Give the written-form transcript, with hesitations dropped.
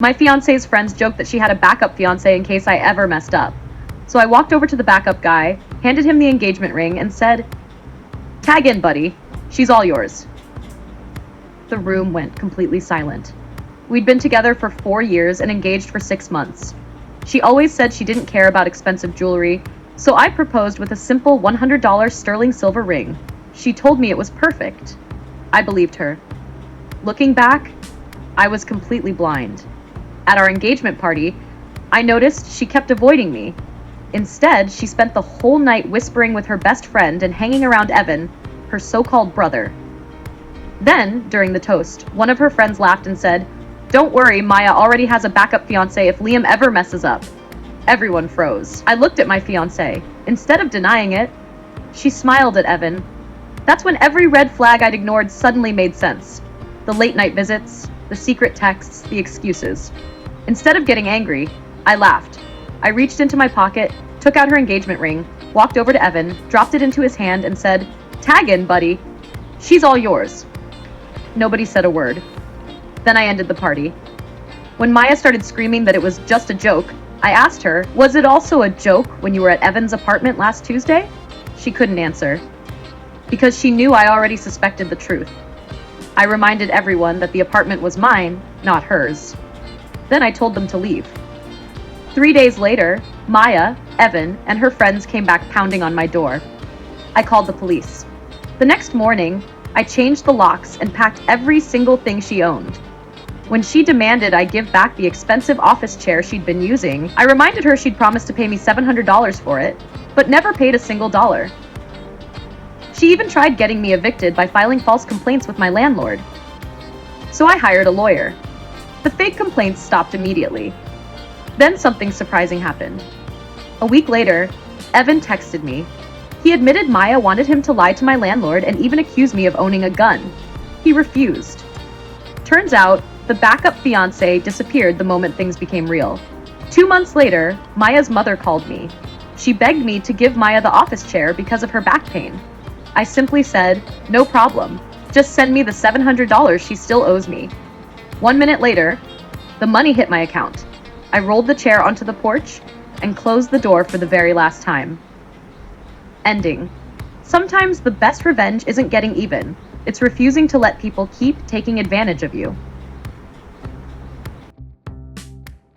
My fiance's friends joked that she had a backup fiancé in case I ever messed up. So I walked over to the backup guy, handed him the engagement ring, and said, "Tag in, buddy. She's all yours." The room went completely silent. We'd been together for 4 years and engaged for 6 months. She always said she didn't care about expensive jewelry, so I proposed with a simple $100 sterling silver ring. She told me it was perfect. I believed her. Looking back, I was completely blind. At our engagement party, I noticed she kept avoiding me. Instead, she spent the whole night whispering with her best friend and hanging around Evan, her so-called brother. Then, during the toast, one of her friends laughed and said, "Don't worry, Maya already has a backup fiancé if Liam ever messes up." Everyone froze. I looked at my fiancé. Instead of denying it, she smiled at Evan. That's when every red flag I'd ignored suddenly made sense. The late-night visits, the secret texts, the excuses. Instead of getting angry, I laughed. I reached into my pocket, took out her engagement ring, walked over to Evan, dropped it into his hand, and said, "Tag in, buddy. She's all yours." Nobody said a word. Then I ended the party. When Maya started screaming that it was just a joke, I asked her, "Was it also a joke when you were at Evan's apartment last Tuesday?" She couldn't answer, because she knew I already suspected the truth. I reminded everyone that the apartment was mine, not hers. Then I told them to leave. 3 days later, Maya, Evan, and her friends came back pounding on my door. I called the police. The next morning, I changed the locks and packed every single thing she owned. When she demanded I give back the expensive office chair she'd been using, I reminded her she'd promised to pay me $700 for it, but never paid a single dollar. She even tried getting me evicted by filing false complaints with my landlord. So I hired a lawyer. The fake complaints stopped immediately. Then something surprising happened. A week later, Evan texted me. He admitted Maya wanted him to lie to my landlord and even accused me of owning a gun. He refused. Turns out, the backup fiancé disappeared the moment things became real. 2 months later, Maya's mother called me. She begged me to give Maya the office chair because of her back pain. I simply said, "No problem. Just send me the $700 she still owes me." 1 minute later, the money hit my account. I rolled the chair onto the porch and closed the door for the very last time. Ending. Sometimes the best revenge isn't getting even. It's refusing to let people keep taking advantage of you.